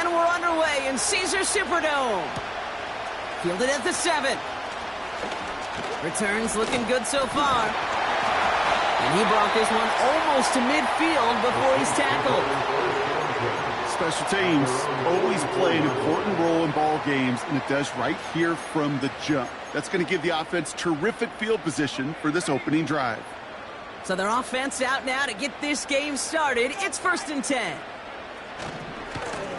And we're underway in Caesar Superdome. Fielded at the 7. Returns looking good so far. And he brought this one almost to midfield before he's tackled. Special teams always play an important role in ball games, and it does right here from the jump. That's going to give the offense terrific field position for this opening drive. So their offense out now to get this game started. It's 1st and 10.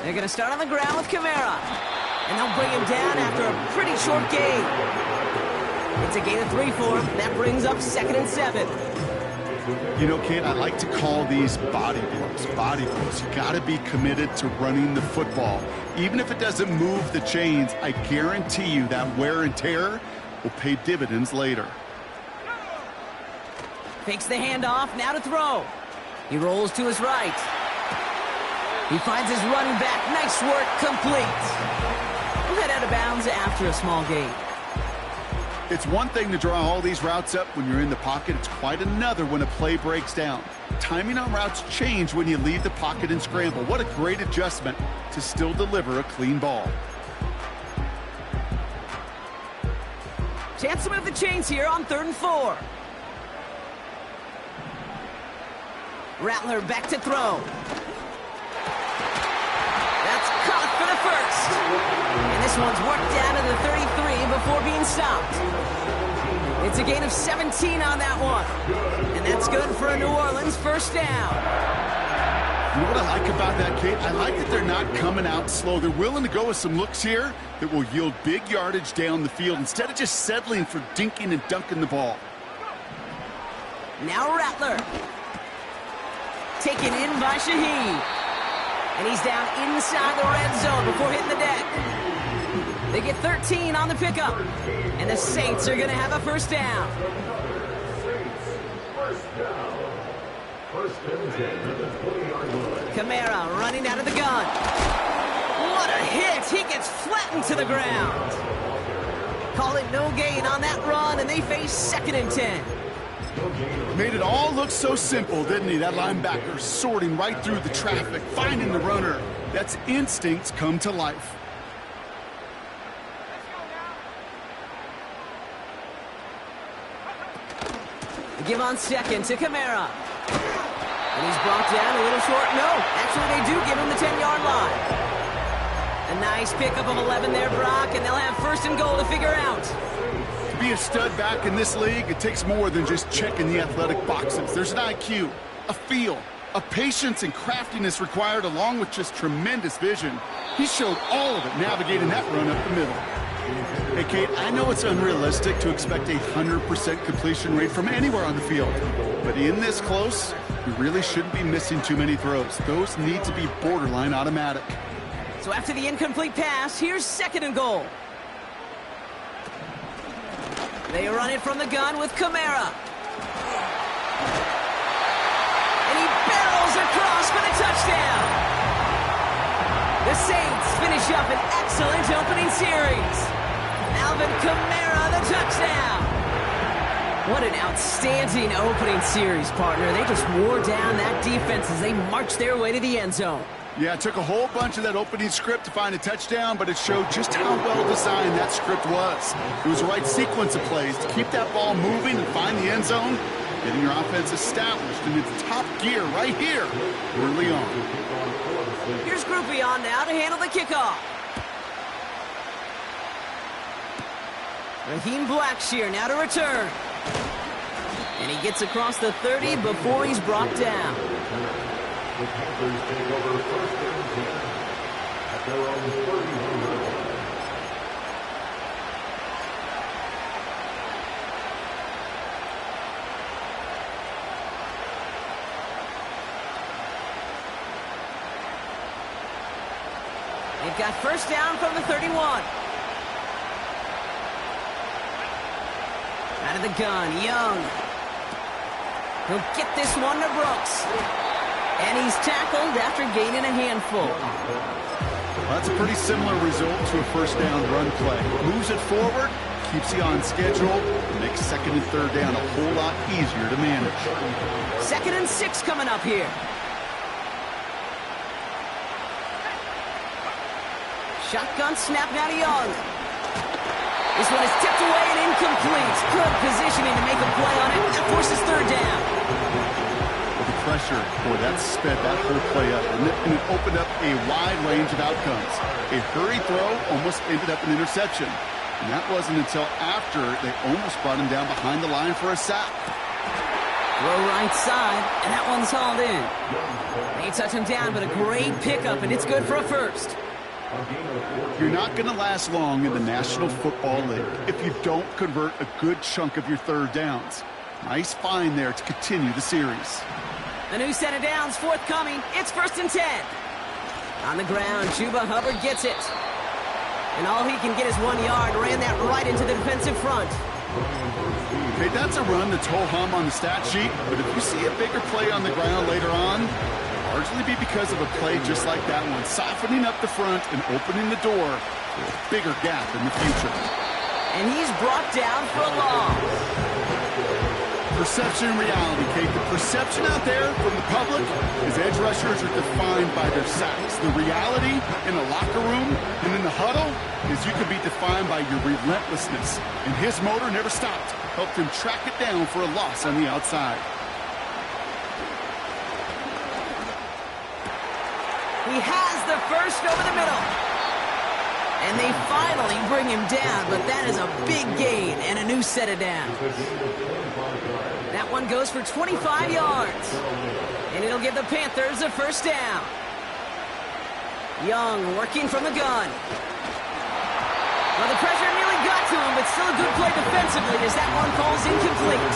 They're going to start on the ground with Kamara. And they'll bring him down after a pretty short gain. It's a gain of 3 for him. That brings up 2nd and 7. You know, Kate, I like to call these body blows. Body blows. You got to be committed to running the football. Even if it doesn't move the chains, I guarantee you that wear and tear will pay dividends later. Fakes the handoff, now to throw. He rolls to his right. He finds his running back. Nice work, complete. We'll head out of bounds after a small gain. It's one thing to draw all these routes up when you're in the pocket. It's quite another when a play breaks down. Timing on routes change when you leave the pocket and scramble. What a great adjustment to still deliver a clean ball. Chance to move the chains here on 3rd and 4. Rattler back to throw. That's caught for the 1st. And this one's worked down to the 33 before being stopped. It's a gain of 17 on that one. And that's good for a New Orleans 1st down. You know what I like about that, Kate? I like that they're not coming out slow. They're willing to go with some looks here that will yield big yardage down the field instead of just settling for dinking and dunking the ball. Now Rattler. Taken in by Shaheed. And he's down inside the red zone before hitting the deck. They get 13 on the pickup. And the Saints are going to have a 1st down. Kamara running out of the gun. What a hit. He gets flattened to the ground. Call it no gain on that run, and they face 2nd and 10. Made it all look so simple, didn't he? That linebacker sorting right through the traffic, finding the runner. That's instincts come to life. Give on 2nd to Kamara. And he's brought down a little short. No, actually they do give him the 10-yard line. A nice pickup of 11 there, Brock, and they'll have 1st and goal to figure out. To be a stud back in this league, it takes more than just checking the athletic boxes. There's an IQ, a feel, a patience and craftiness required along with just tremendous vision. He showed all of it navigating that run up the middle. Hey, Kate, I know it's unrealistic to expect a 100% completion rate from anywhere on the field. But in this close, you really shouldn't be missing too many throws. Those need to be borderline automatic. So after the incomplete pass, here's 2nd and goal. They run it from the gun with Kamara. And he barrels across for the touchdown. The Saints finish up an excellent opening series. Alvin Kamara, the touchdown. What an outstanding opening series, partner. They just wore down that defense as they marched their way to the end zone. Yeah, it took a whole bunch of that opening script to find a touchdown, but it showed just how well designed that script was. It was the right sequence of plays to keep that ball moving and find the end zone, getting your offense established in its top gear right here early on. Here's Groupie on now to handle the kickoff. Raheem Blackshear now to return. And he gets across the 30 before he's brought down. The Panthers take over 1st and 10 at their own 30-yard line. They've got 1st down from the 31. Out of the gun, Young. He'll get this one to Brooks. And he's tackled after gaining a handful. Well, that's a pretty similar result to a 1st down run play. Moves it forward, keeps you on schedule, and makes 2nd and 3rd down a whole lot easier to manage. 2nd and 6 coming up here. Shotgun snap now to Young. This one is tipped away and incomplete. Good positioning to make a play on it. That forces third down. The pressure, boy, that sped that whole play up, and it opened up a wide range of outcomes. A hurried throw almost ended up an interception. And that wasn't until after they almost brought him down behind the line for a sack. Throw right side, and that one's hauled in. They touch him down, but a great pickup, and it's good for a first. You're not going to last long in the National Football League if you don't convert a good chunk of your third downs. Nice find there to continue the series. A new set of downs forthcoming. It's 1st and 10. On the ground, Chuba Hubbard gets it. And all he can get is 1 yard. Ran that right into the defensive front. Hey, that's a run that's ho-hum on the stat sheet, but if you see a bigger play on the ground later on, largely be because of a play just like that one, softening up the front and opening the door to a bigger gap in the future. And he's brought down for a loss. Perception and reality, Kate. The perception out there from the public is edge rushers are defined by their sacks. The reality in the locker room and in the huddle is you could be defined by your relentlessness. And his motor never stopped. Helped him track it down for a loss on the outside. He has the first over the middle. And they finally bring him down, but that is a big gain and a new set of downs. That one goes for 25 yards. And it'll give the Panthers a first down. Young working from the gun. Well, the pressure nearly got to him, but still a good play defensively as that one falls incomplete.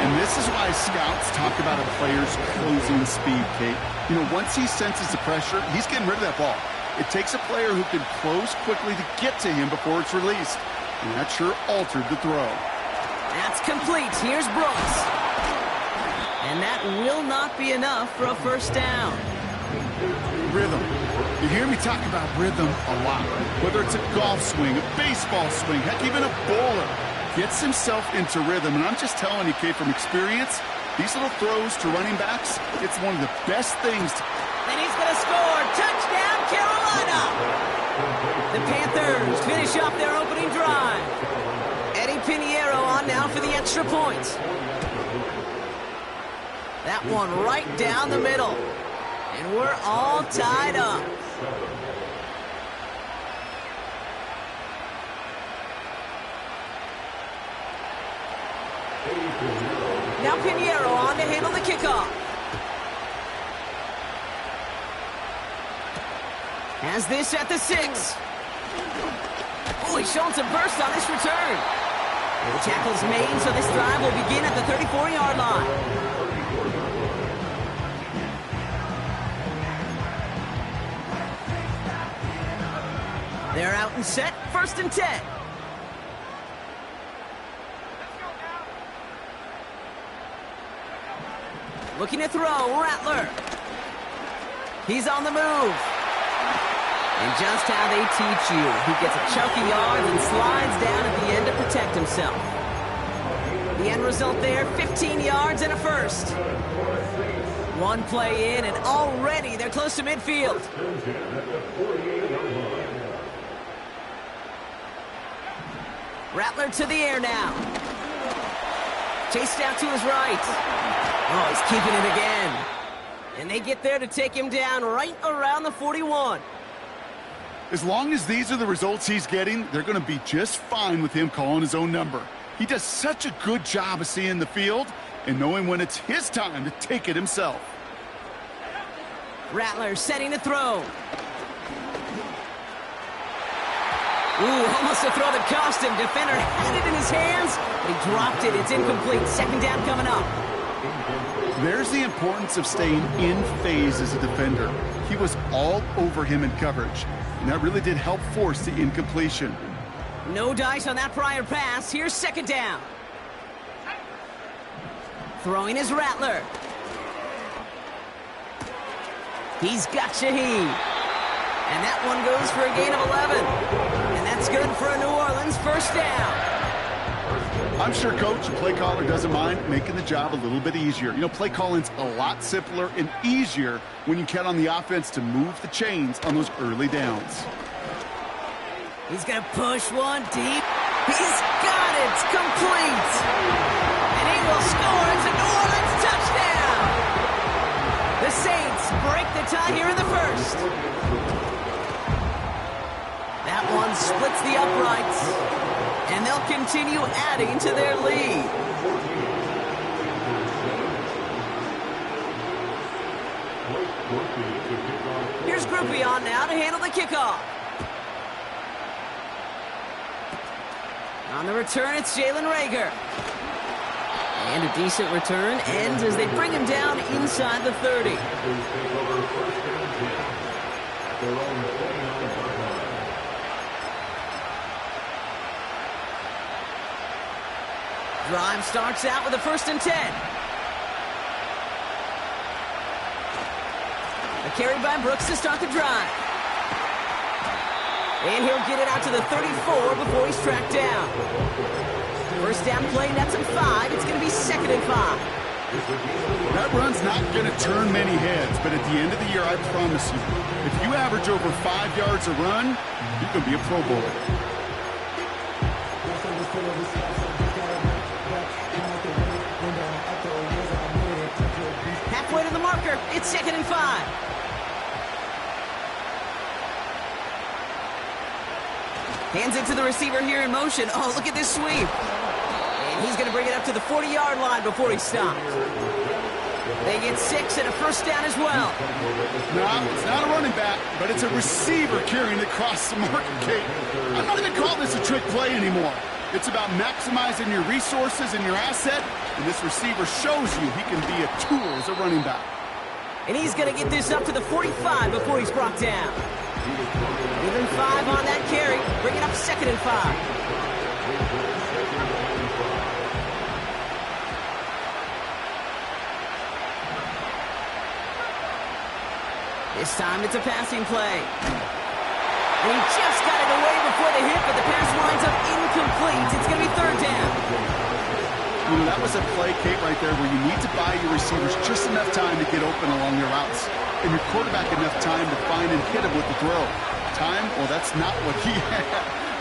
And this is why scouts talk about a player's closing speed, Kate. You know, once he senses the pressure, he's getting rid of that ball. It takes a player who can close quickly to get to him before it's released. And that sure altered the throw. That's complete. Here's Brooks. And that will not be enough for a first down. Rhythm. You hear me talk about rhythm a lot. Whether it's a golf swing, a baseball swing, heck, even a bowler gets himself into rhythm. And I'm just telling you, Kate, from experience, these little throws to running backs, it's one of the best things. And he's going to score. Touchdown, Carolina. The Panthers finish off their opening drive. Eddie Pinheiro on now for the extra point. That one right down the middle. And we're all tied up. Now Pinheiro on to handle the kickoff. Has this at the 6. Oh, he's showing some burst on this return. The tackle's made, so this drive will begin at the 34-yard line. They're out and set, 1st and 10. Looking to throw, Rattler. He's on the move. And just how they teach you. He gets a chunky yard and slides down at the end to protect himself. The end result there, 15 yards and a first. One play in, and already they're close to midfield. Rattler to the air now. Chased out to his right. Oh, he's keeping it again. And they get there to take him down right around the 41. As long as these are the results he's getting, they're going to be just fine with him calling his own number. He does such a good job of seeing the field and knowing when it's his time to take it himself. Rattler setting to throw. Ooh, almost a throw that cost him. Defender had it in his hands, but he dropped it. It's incomplete. Second down coming up. There's the importance of staying in phase as a defender. He was all over him in coverage, and that really did help force the incompletion. No dice on that prior pass. Here's second down. Throwing is Rattler. He's got Shaheed. And that one goes for a gain of 11. And that's good for a New Orleans first down. I'm sure coach and play caller doesn't mind making the job a little bit easier. You know, play calling's a lot simpler and easier when you count on the offense to move the chains on those early downs. He's going to push one deep. He's got it. Complete. And he will score. It's a New Orleans touchdown. The Saints break the tie here in the first. That one splits the uprights. And they'll continue adding to their lead. Here's Groupie on now to handle the kickoff. On the return, it's Jalen Reagor. And a decent return ends as they bring him down inside the 30. Drive starts out with a 1st and 10. A carry by Brooks to start the drive. And he'll get it out to the 34 before he's tracked down. First down play, nets him 5. It's going to be 2nd and 5. That run's not going to turn many heads, but at the end of the year, I promise you, if you average over 5 yards a run, you can be a Pro Bowler. Halfway to the marker, it's 2nd and 5. Hands it to the receiver here in motion. Oh, look at this sweep. And he's going to bring it up to the 40-yard line before he stops. They get 6 and a 1st down as well. No, it's not a running back, but it's a receiver carrying it across the marker, Kate. I'm not even calling this a trick play anymore. It's about maximizing your resources and your asset, and this receiver shows you he can be a tool as a running back. And he's going to get this up to the 45 before he's brought down. Even 5 on that carry. Bring it up 2nd and 5. This time it's a passing play. And he just got it away before the hit, but the pass winds up incomplete. It's going to be 3rd down. You know, that was a play, Kate, right there where you need to buy your receivers just enough time to get open along their routes. And your quarterback enough time to find and hit him with the throw. Time? Well, that's not what he had.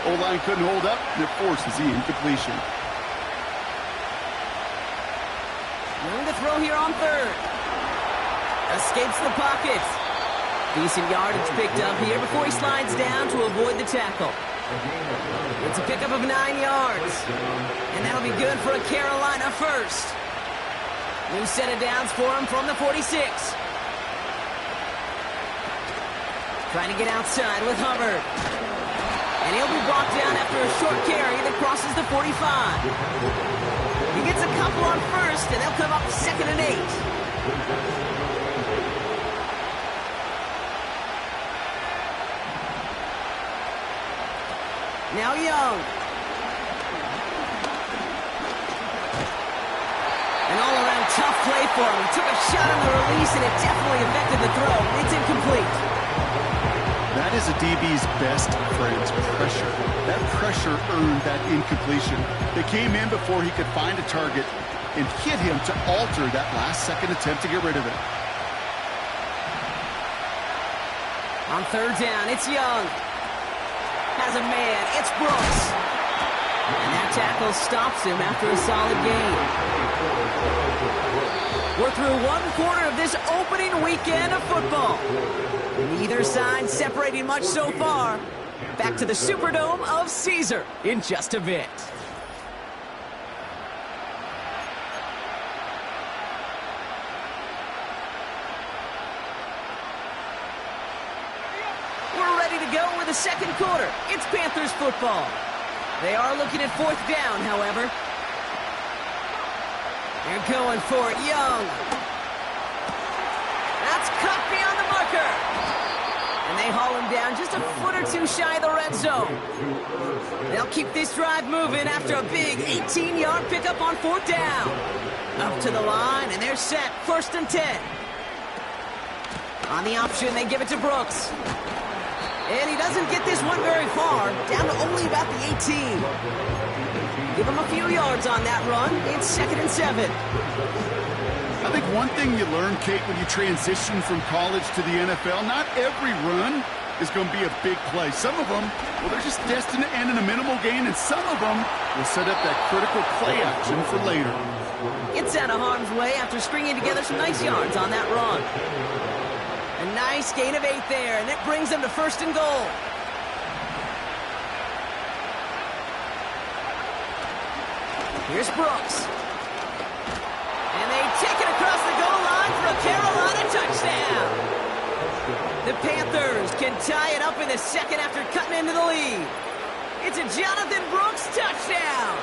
O-line couldn't hold up, and it forces the incompletion. Room to throw here on 3rd. Escapes the pocket. Decent yardage picked up here before he slides down to avoid the tackle. It's a pickup of 9 yards. And that'll be good for a Carolina 1st. New set of downs for him from the 46. Trying to get outside with Hubbard. And he'll be brought down after a short carry that crosses the 45. He gets a couple on 1st, and they'll come up 2nd and 8. Now Young. An all-around tough play for him. He took a shot on the release, and it definitely affected the throw. It's incomplete. That is a DB's best friend, pressure. That pressure earned that incompletion. They came in before he could find a target and hit him to alter that last-second attempt to get rid of it. On 3rd down, it's Young. Has a man, it's Brooks. And that tackle stops him after a solid gain. We're through 1/4 of this opening weekend of football. Neither side separating much so far. Back to the Superdome of Caesar in just a bit. We're ready to go with the 2nd quarter. It's Panthers football. They are looking at 4th down, however. They're going for it. Young. That's cut beyond the marker. And they haul him down just a foot or 2 shy of the red zone. They'll keep this drive moving after a big 18-yard pickup on 4th down. Up to the line, and they're set. 1st and 10. On the option, they give it to Brooks. And he doesn't get this one very far, down to only about the 18. Give him a few yards on that run. It's 2nd and 7. I think one thing you learn, Kate, when you transition from college to the NFL, not every run is going to be a big play. Some of them, well, they're just destined to end in a minimal gain, and some of them will set up that critical play action for later. It's out of harm's way after stringing together some nice yards on that run. A nice gain of 8 there, and it brings them to 1st and goal. Here's Brooks. And they take it across the goal line for a Carolina touchdown. The Panthers can tie it up in the 2nd after cutting into the lead. It's a Jonathan Brooks touchdown.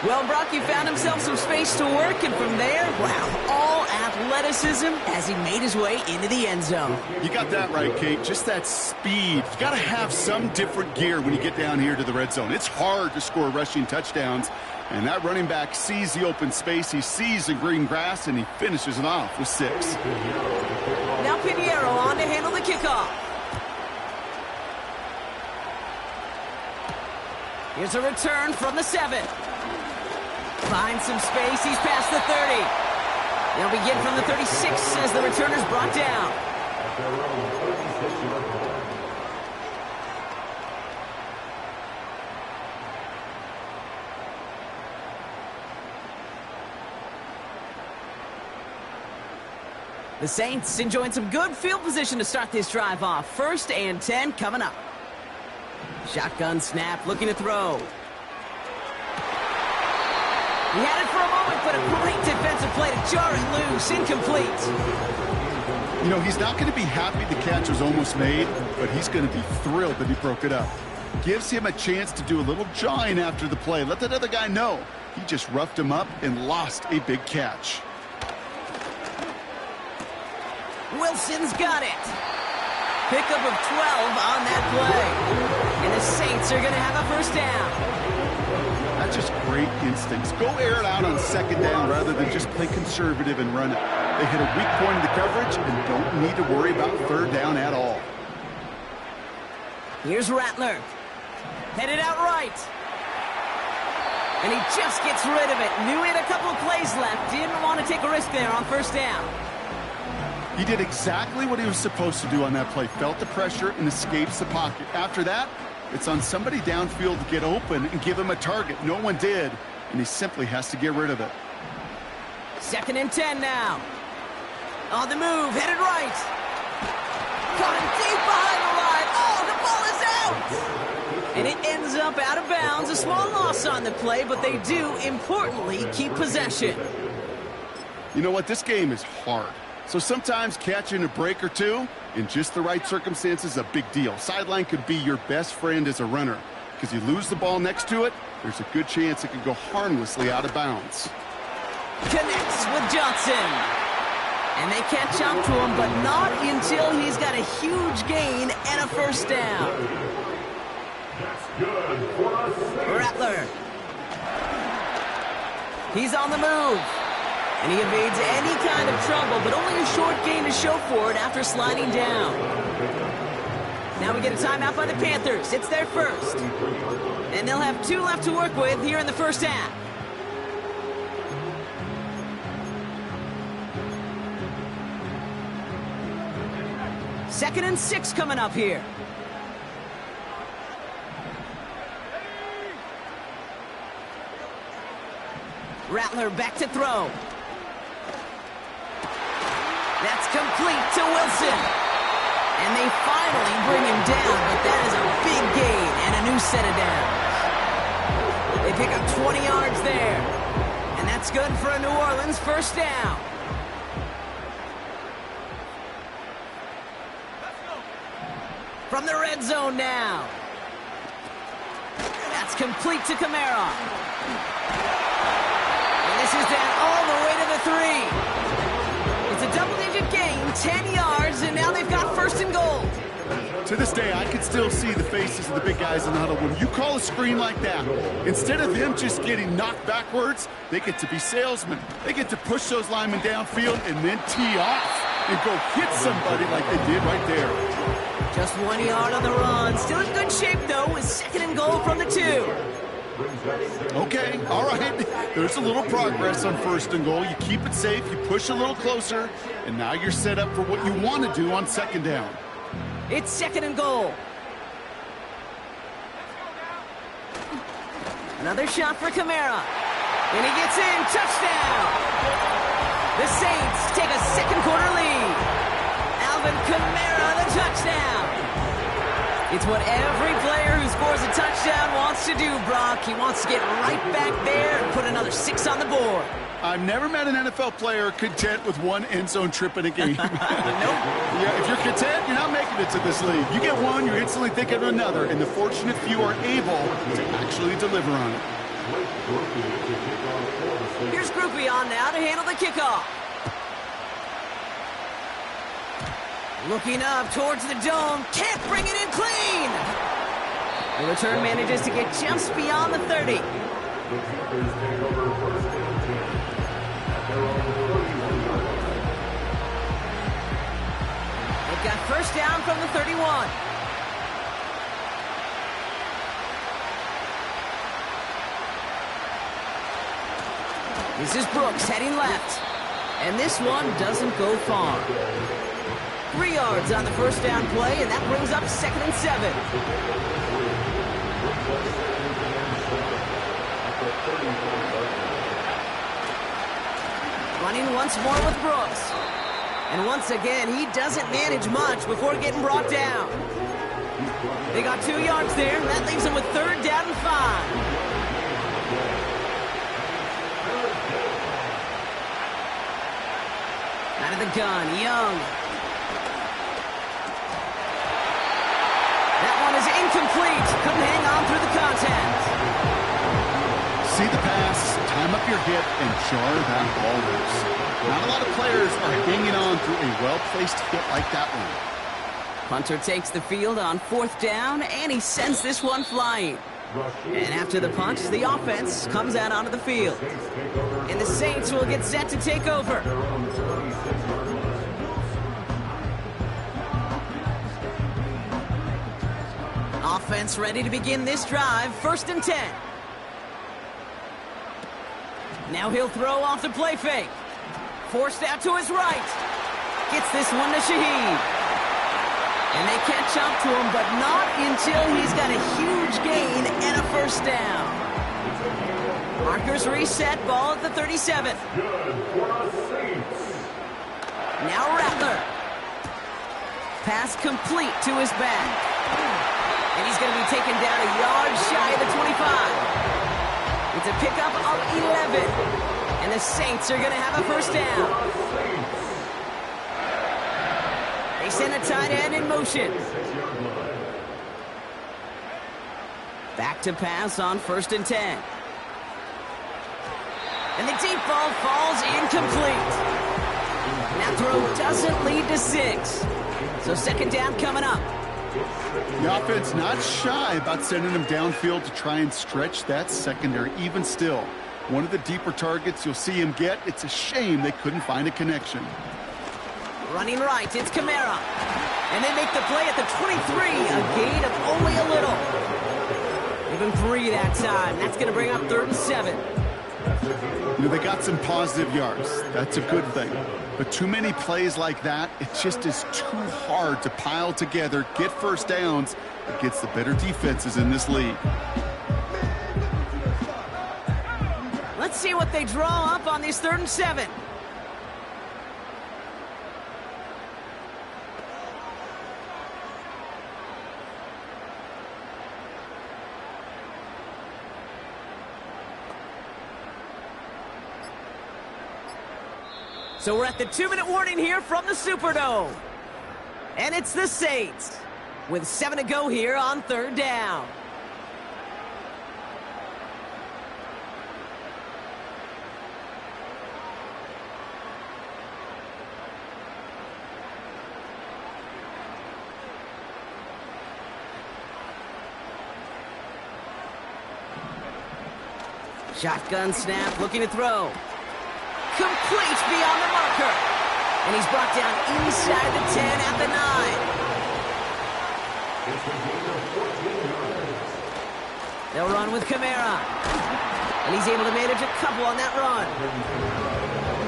Well, Brock, he found himself some space to work, and from there, wow, all athleticism as he made his way into the end zone. You got that right, Kate. Just that speed. You got to have some different gear when you get down here to the red zone. It's hard to score rushing touchdowns, and that running back sees the open space, he sees the green grass, and he finishes it off with 6. Now Pinheiro on to handle the kickoff. Here's a return from the 7. Finds some space. He's past the 30. They'll begin from the 36 as the returner's brought down. The Saints enjoying some good field position to start this drive off. 1st and 10 coming up. Shotgun snap, looking to throw. He had it for a moment, but a great defensive play to jar it loose. Incomplete. You know, he's not going to be happy the catch was almost made, but he's going to be thrilled that he broke it up. Gives him a chance to do a little jawing after the play. Let that other guy know. He just roughed him up and lost a big catch. Wilson's got it. Pickup of 12 on that play. And the Saints are going to have a 1st down. That's just great instincts. Go air it out on 2nd down rather than just play conservative and run it. They hit a weak point in the coverage and don't need to worry about 3rd down at all. Here's Rattler. Headed out right. And he just gets rid of it. Knew he had a couple of plays left. Didn't want to take a risk there on 1st down. He did exactly what he was supposed to do on that play. Felt the pressure and escapes the pocket. After that, it's on somebody downfield to get open and give him a target. No one did, and he simply has to get rid of it. 2nd and 10 now. On the move, headed right. Caught him deep behind the line. Oh, the ball is out! And it ends up out of bounds. A small loss on the play, but they do, importantly, keep possession. You know what? This game is hard. So sometimes catching a break or two in just the right circumstances is a big deal. Sideline could be your best friend as a runner because you lose the ball next to it, there's a good chance it could go harmlessly out of bounds. Connects with Johnson. And they catch up to him, but not until he's got a huge gain and a 1st down. Rattler. He's on the move. And he evades any kind of trouble, but only a short gain to show for it after sliding down. Now we get a timeout by the Panthers. It's their 1st. And they'll have 2 left to work with here in the 1st half. Second and 6 coming up here. Rattler back to throw. That's complete to Wilson. And they finally bring him down, but that is a big gain and a new set of downs. They pick up 20 yards there. And that's good for a New Orleans 1st down. From the red zone now. That's complete to Kamara. And this is down all the way to the 3. It's a double-digit gain, 10 yards, and now they've got 1st and goal. To this day, I can still see the faces of the big guys in the huddle. When you call a screen like that, instead of them just getting knocked backwards, they get to be salesmen. They get to push those linemen downfield and then tee off and go hit somebody like they did right there. Just 1 yard on the run. Still in good shape, though, with 2nd and goal from the 2. Okay, all right. There's a little progress on 1st and goal. You keep it safe, you push a little closer, and now you're set up for what you want to do on 2nd down. It's 2nd and goal. Another shot for Kamara. And he gets in. Touchdown! The Saints take a 2nd quarter lead. Alvin Kamara, the touchdown. It's what every player who scores a touchdown wants to do, Brock. He wants to get right back there and put another 6 on the board. I've never met an NFL player content with one end zone trip in a game. Nope. Yeah, if you're content, you're not making it to this league. You get one, you're instantly thinking of another, and the fortunate few are able to actually deliver on it. Here's Groupie on now to handle the kickoff. Looking up towards the dome. Can't bring it in clean. The return manages to get just beyond the 30. They've got 1st down from the 31. This is Brooks heading left. And this one doesn't go far. 3 yards on the 1st down play, and that brings up 2nd and 7. Running once more with Brooks. And once again, he doesn't manage much before getting brought down. They got 2 yards there, and that leaves them with 3rd down and 5. Out of the gun, Young. That one is incomplete. Couldn't hang on through the contact. See the pass, time up your hip, and jar that ball loose. Not a lot of players are hanging on through a well-placed hit like that one. Punter takes the field on 4th down, and he sends this one flying. And after the punch, the offense comes out onto the field. And the Saints will get set to take over. Offense ready to begin this drive. 1st and 10. Now he'll throw off the play fake. Forced out to his right. Gets this one to Shaheed. And they catch up to him, but not until he's got a huge gain and a 1st down. Markers reset, ball at the 37. Now Rattler. Pass complete to his back. And he's going to be taken down a yard shy of the 25. It's a pickup of 11. And the Saints are going to have a 1st down. They send a tight end in motion. Back to pass on 1st and 10. And the deep ball falls incomplete. And that throw doesn't lead to 6. So 2nd down coming up. The offense not shy about sending him downfield to try and stretch that secondary. Even still, one of the deeper targets you'll see him get. It's a shame they couldn't find a connection. Running right, it's Kamara. And they make the play at the 23, a gain of only a little. Give him 3 that time. That's going to bring up 3rd and 7. You know, they got some positive yards. That's a good thing. But too many plays like that, it just is too hard to pile together, get 1st downs against the better defenses in this league. Let's see what they draw up on this 3rd and 7. So we're at the 2-minute warning here from the Superdome. And it's the Saints with 7 to go here on 3rd down. Shotgun snap, looking to throw. Complete beyond the marker. And he's brought down inside the 10 at the 9. They'll run with Kamara. And he's able to manage a couple on that run.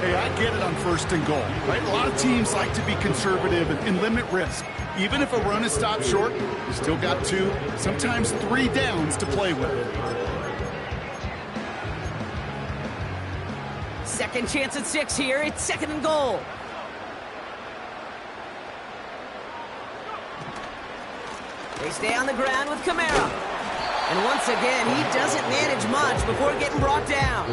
Hey, I get it on 1st and goal, right? A lot of teams like to be conservative and limit risk. Even if a run is stopped short, you still got 2, sometimes 3 downs to play with. Second chance at 6 here. It's 2nd and goal. They stay on the ground with Kamara. And once again, he doesn't manage much before getting brought down.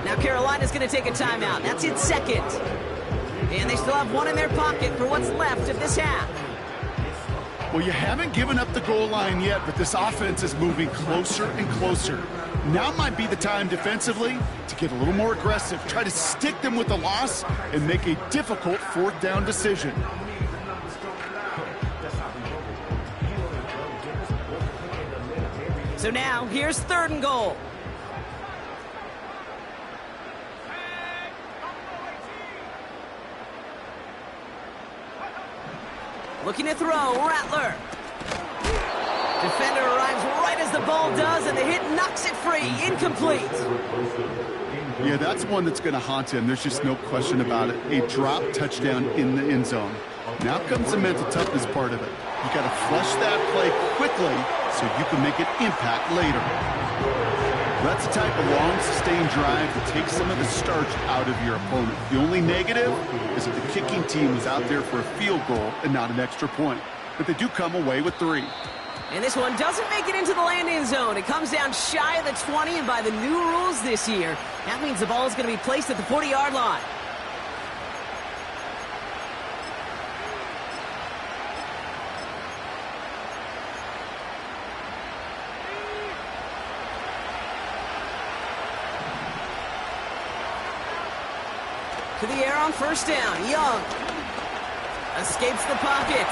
Now Carolina's going to take a timeout. That's its 2nd. And they still have 1 in their pocket for what's left of this half. Well, you haven't given up the goal line yet, but this offense is moving closer and closer. Now might be the time defensively to get a little more aggressive, try to stick them with the loss, and make a difficult 4th down decision. So now, here's 3rd and goal. Looking to throw, Rattler. Defender arrives right as the ball does, and the hit knocks it free. Incomplete. Yeah, that's one that's going to haunt him. There's just no question about it. A drop touchdown in the end zone. Now comes the mental toughness part of it. You got to flush that play quickly so you can make an impact later. That's the type of long, sustained drive that takes some of the starch out of your opponent. The only negative is that the kicking team was out there for a field goal and not an extra point. But they do come away with 3. And this one doesn't make it into the landing zone. It comes down shy of the 20, and by the new rules this year, that means the ball is going to be placed at the 40-yard line. To the air on 1st down. Young escapes the pocket.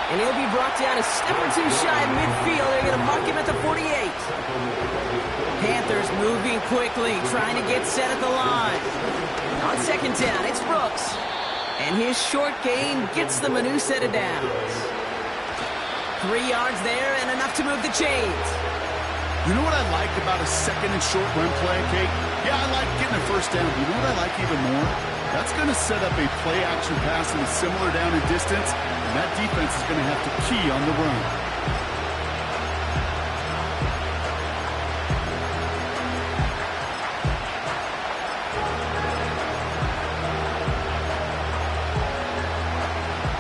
And he'll be brought down a step or 2 shy of midfield. They're going to mark him at the 48. Panthers moving quickly, trying to get set at the line. On 2nd down, it's Brooks. And his short gain gets them a new set of downs. 3 yards there and enough to move the chains. You know what I like about a 2nd and short run play, Kate? Yeah, I like getting a 1st down. You know what I like even more? That's going to set up a play-action pass in a similar down and distance, and that defense is going to have to key on the run.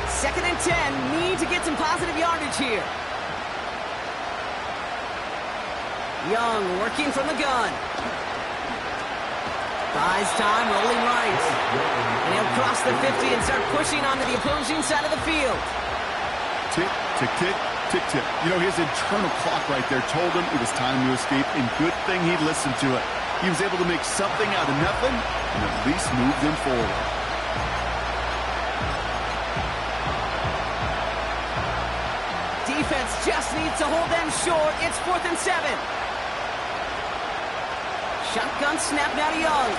Second and 10, need to get some positive yardage here. Young working from the gun. Buys time, rolling right. And he'll cross the 50 and start pushing onto the opposing side of the field. Tick, tick, tick, tick, tick. You know, his internal clock right there told him it was time to escape, and good thing he listened to it. He was able to make something out of nothing and at least move them forward. Defense just needs to hold them short. It's 4th and 7. Shotgun snap now to Young.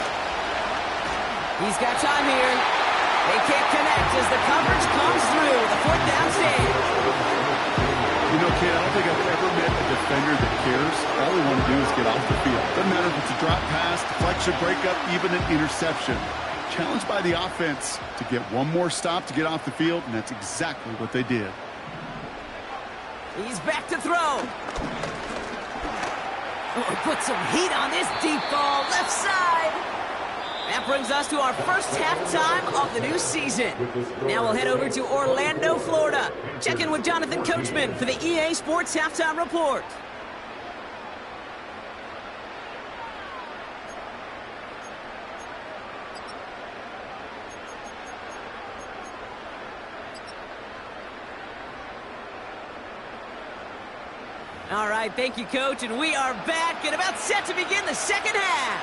He's got time here. They can't connect as the coverage comes through. The 4th down stand. You know, kid, I don't think I've ever met a defender that cares. All they want to do is get off the field. Doesn't matter if it's a drop pass, deflection, breakup, even an interception. Challenged by the offense to get one more stop to get off the field, and that's exactly what they did. He's back to throw. Oh, put some heat on this deep ball, left side. That brings us to our first halftime of the new season. Now we'll head over to Orlando, Florida. Check in with Jonathan Coachman for the EA Sports Halftime Report. All right, thank you, Coach, and we are back and about set to begin the second half.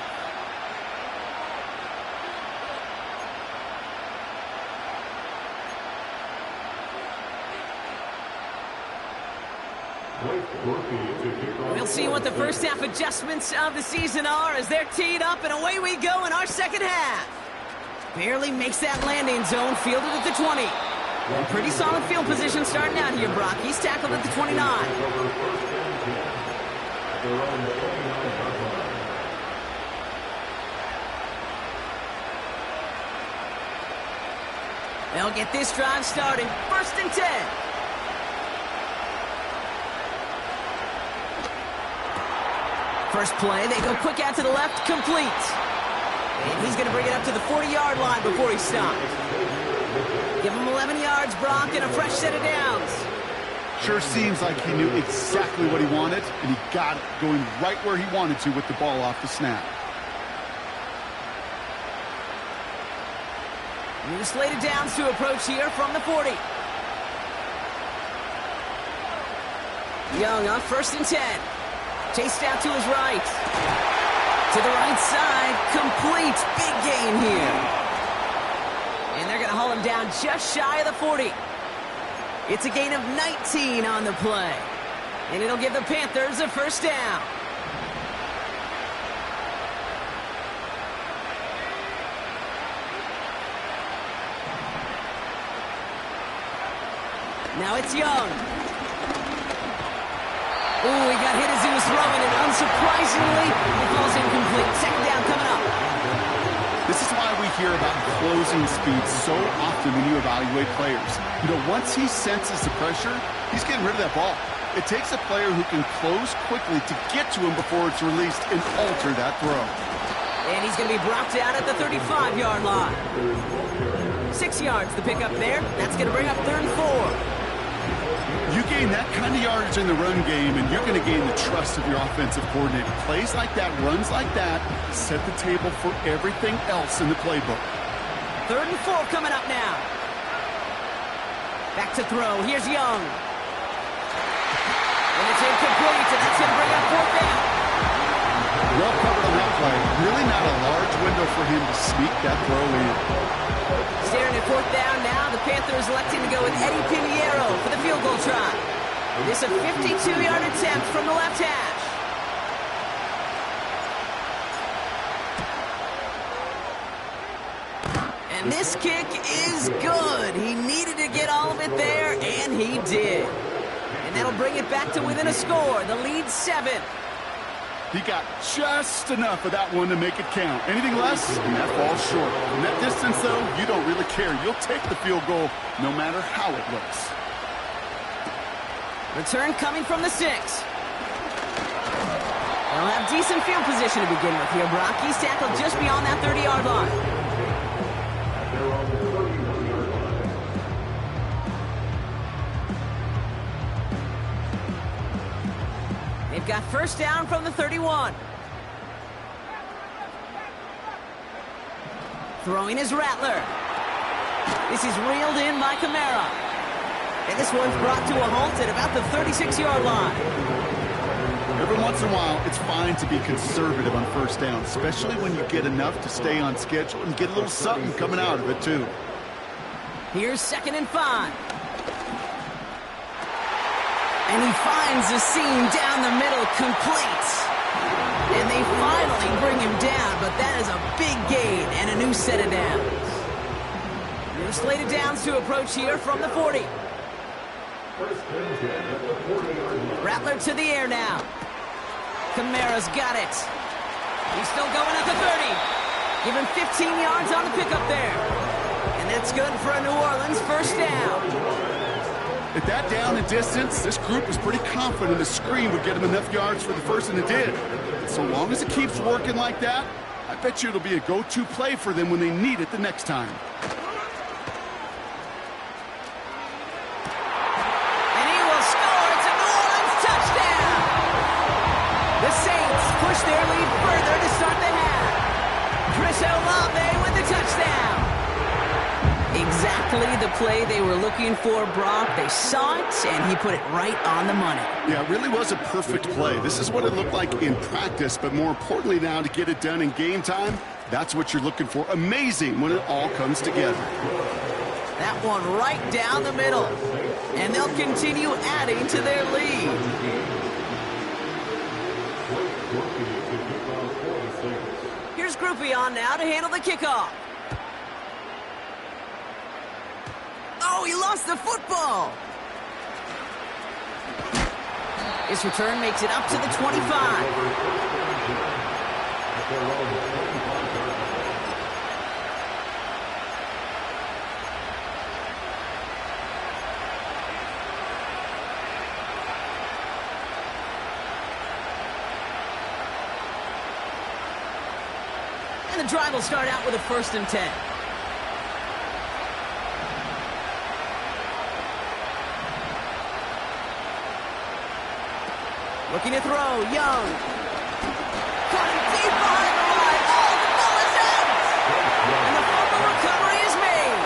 We'll see what the first half adjustments of the season are as they're teed up, and away we go in our second half. Barely makes that landing zone, fielded at the 20. And pretty solid field position starting out here, Brock. He's tackled at the 29. They'll get this drive started. 1st and 10. First play, they go quick out to the left, complete. And he's going to bring it up to the 40-yard line before he stops. Give him 11 yards, Brock, and a fresh set of downs. Sure seems like he knew exactly what he wanted, and he got it going right where he wanted to with the ball off the snap. New slated downs to approach here from the 40. Young on 1st and 10. Chased out to his right. To the right side. Complete. Big gain here. And they're going to haul him down just shy of the 40. It's a gain of 19 on the play. And it'll give the Panthers a 1st down. Now it's Young. Ooh, he got hit as he was throwing, and unsurprisingly, it falls incomplete. 2nd down coming up. This is why we hear about closing speed so often when you evaluate players. You know, once he senses the pressure, he's getting rid of that ball. It takes a player who can close quickly to get to him before it's released and alter that throw. And he's going to be brought down at the 35-yard line. 6 yards the pickup there. That's going to bring up 3rd and 4. You gain that kind of yardage in the run game, and you're going to gain the trust of your offensive coordinator. Plays like that, runs like that, set the table for everything else in the playbook. 3rd and 4 coming up now. Back to throw. Here's Young. And it's incomplete, and that's going to bring up 4th down. Well covered on that play. Really not a large window for him to sneak that throw in. Staring at 4th down now, the Panthers electing to go with Eddie Pinheiro for the field goal try. This a 52-yard attempt from the left hash. And this kick is good. He needed to get all of it there, and he did. And that'll bring it back to within a score. The lead 7. He got just enough of that one to make it count. Anything less, and that falls short. From that distance, though, you don't really care. You'll take the field goal no matter how it looks. Return coming from the 6. They'll have decent field position to begin with here, Brock. He's tackled just beyond that 30-yard line. They've got 1st down from the 31. Throwing is Rattler. This is reeled in by Kamara. And this one's brought to a halt at about the 36-yard line. Every once in a while, it's fine to be conservative on 1st down, especially when you get enough to stay on schedule and get a little something coming out of it, too. Here's 2nd and 5. And he finds the seam down the middle, complete. And they finally bring him down, but that is a big gain and a new set of downs. New slated downs to approach here from the 40. Rattler to the air now. Kamara's got it. He's still going at the 30. Give him 15 yards on the pickup there. And that's good for a New Orleans 1st down. At that down and distance, this group was pretty confident a screen would get him enough yards for the 1st, and it did. So long as it keeps working like that, I bet you it'll be a go-to play for them when they need it the next time. And he will score. It's a New Orleans touchdown. The Saints push their lead further to start the half. Chris Olave with the touchdown. Exactly the play they were looking for, Brock. They saw it, and he put it right on the money. Yeah, it really was a perfect play. This is what it looked like in practice, but more importantly now, to get it done in game time, that's what you're looking for. Amazing when it all comes together. That one right down the middle. And they'll continue adding to their lead. Here's Groupie on now to handle the kickoff. Oh, he lost the football. This return makes it up to the 25. And the drive will start out with a 1st and 10. Looking to throw, Young. Caught him deep behind the line. Oh, the ball is out! And the fumble recovery is made.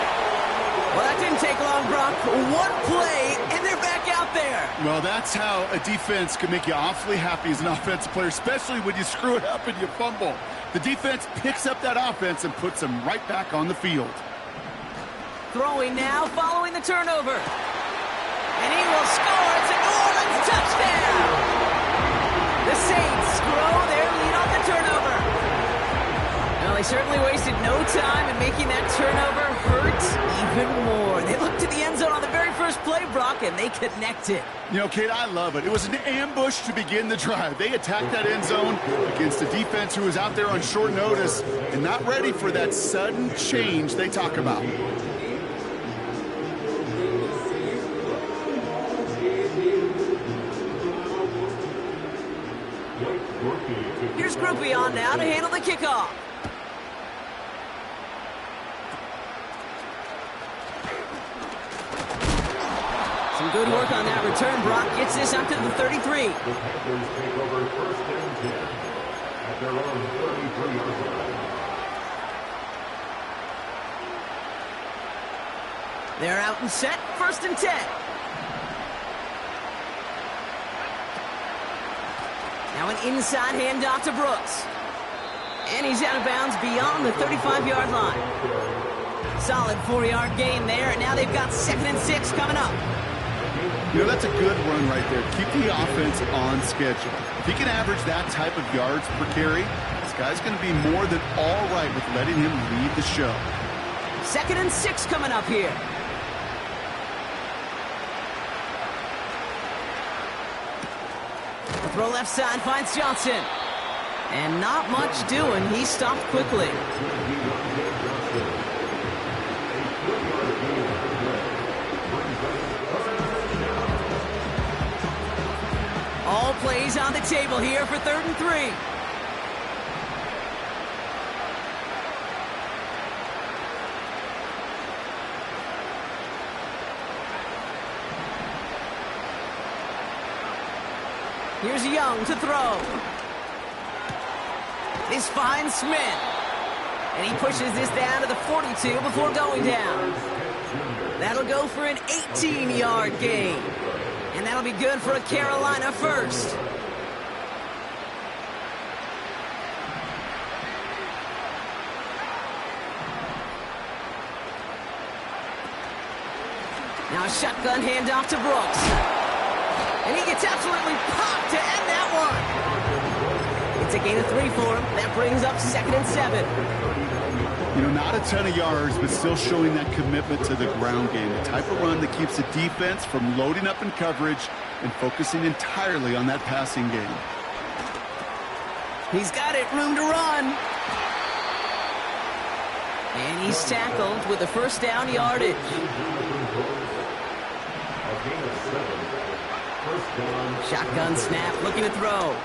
Well, that didn't take long, Brock. One play, and they're back out there. Well, that's how a defense can make you awfully happy as an offensive player, especially when you screw it up and you fumble. The defense picks up that offense and puts them right back on the field. Throwing now, following the turnover. And he will score. It's a New Orleans touchdown. The Saints grow their lead on the turnover. Well, they certainly wasted no time in making that turnover hurt even more. They looked to the end zone on the very first play, Brock, and they connected. You know, Kate, I love it. It was an ambush to begin the drive. They attacked that end zone against a defense who was out there on short notice and not ready for that sudden change they talk about. Here's Groupie on now to handle the kickoff. Some good work on that return. Brock gets this up to the 33. The Panthers take over 1st and 10 at their own 33-yard line. They're out and set. 1st and 10. Now an inside handoff to Brooks. And he's out of bounds beyond the 35-yard line. Solid 4-yard gain there, and now they've got 2nd and 6 coming up. You know, that's a good run right there. Keep the offense on schedule. If he can average that type of yards per carry, this guy's going to be more than all right with letting him lead the show. 2nd and 6 coming up here. The throw left side finds Johnson. And not much doing. He stopped quickly. All plays on the table here for 3rd and 3. Here's Young to throw. This finds Smith. And he pushes this down to the 42 before going down. That'll go for an 18-yard gain. And that'll be good for a Carolina first. Now a shotgun handoff to Brooks. And he gets absolutely popped to end that one. It's a gain of 3 for him. That brings up 2nd and 7. You know, not a ton of yards, but still showing that commitment to the ground game. The type of run that keeps the defense from loading up in coverage and focusing entirely on that passing game. He's got it, room to run. And he's tackled with the 1st down yardage. Shotgun snap, looking to throw.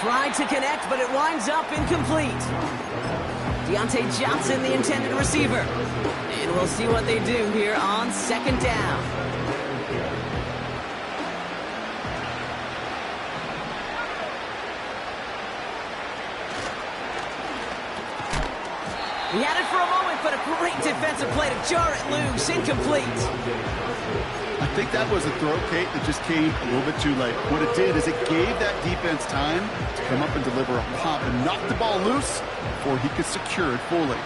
Tried to connect, but it winds up incomplete. Deontay Johnson, the intended receiver. And we'll see what they do here on 2nd down. He had it for a moment, but a great defensive play to jar it loose. Incomplete. I think that was a throw, Kate, that just came a little bit too late. What it did is it gave that defense time to come up and deliver a pop and knock the ball loose before he could secure it fully.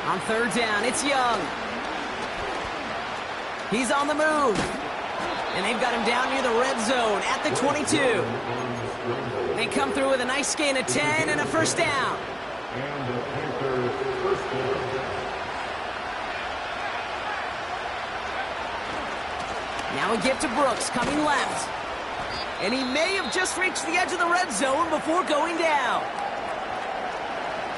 On 3rd down, it's Young. He's on the move. And they've got him down near the red zone at the 22. They come through with a nice gain of 10 and a 1st down. And the Panthers first down. Now a give to Brooks, coming left. And he may have just reached the edge of the red zone before going down.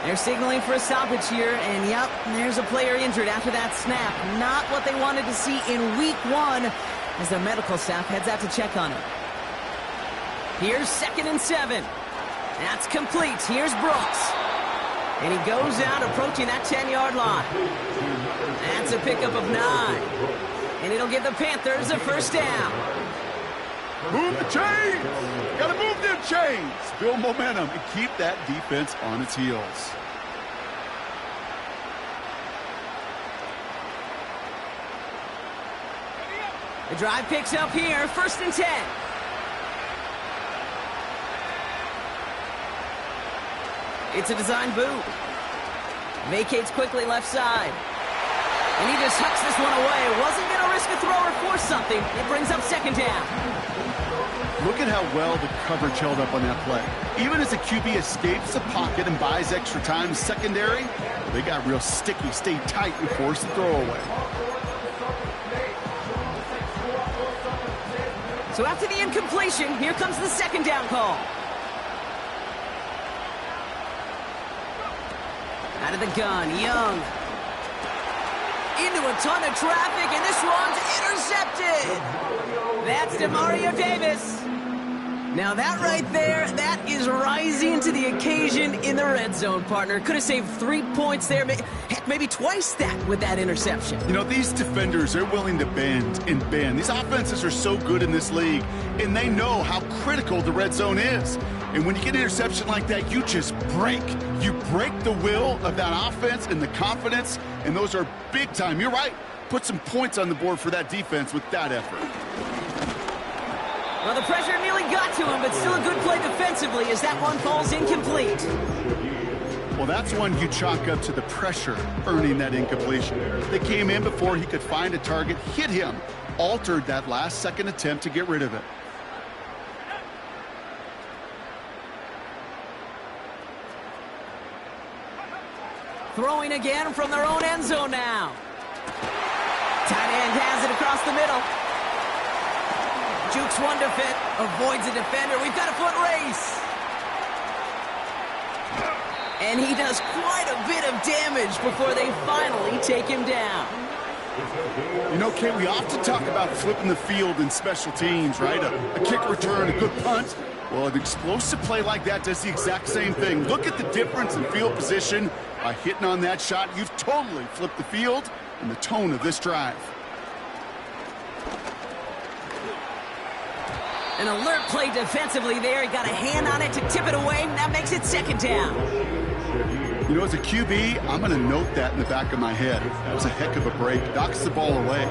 They're signaling for a stoppage here, and yep, there's a player injured after that snap. Not what they wanted to see in week 1 as their medical staff heads out to check on him. Here's 2nd and 7. That's complete. Here's Brooks. And he goes out approaching that 10-yard line. That's a pickup of 9. And it'll give the Panthers a first down. Move the chains! Gotta move them chains! Build momentum and keep that defense on its heels. The drive picks up here, 1st and 10. It's a design boot. Vacates quickly left side. And he just hucks this one away. Wasn't going to risk a throw or force something. It brings up 2nd down. Look at how well the coverage held up on that play. Even as the QB escapes the pocket and buys extra time secondary, they got real sticky, stayed tight, and forced the throw away. So after the incompletion, here comes the 2nd down call. Out of the gun, Young. Into a ton of traffic, and this one's intercepted. That's DeMario Davis. Now that right there, that is rising to the occasion in the red zone, partner. Could have saved 3 points there. Heck, maybe twice that with that interception. You know, these defenders, they're willing to bend and bend. These offenses are so good in this league, and they know how critical the red zone is. And when you get an interception like that, you just break. You break the will of that offense and the confidence, and those are big time. You're right. Put some points on the board for that defense with that effort. Well, the pressure nearly got to him, but still a good play defensively as that one falls incomplete. Well, that's one you chalk up to the pressure earning that incompletion. They came in before he could find a target, hit him, altered that last-second attempt to get rid of it. Throwing again from their own end zone now. Tight end has it across the middle. Jukes one to fit, avoids a defender. We've got a foot race. And he does quite a bit of damage before they finally take him down. You know, Kate, we often talk about flipping the field in special teams, right? A kick return, a good punt. Well, an explosive play like that does the exact same thing. Look at the difference in field position. By hitting on that shot, you've totally flipped the field and the tone of this drive. An alert play defensively there. He got a hand on it to tip it away. That makes it 2nd down. You know, as a QB, I'm going to note that in the back of my head. That was a heck of a break. Knocks the ball away.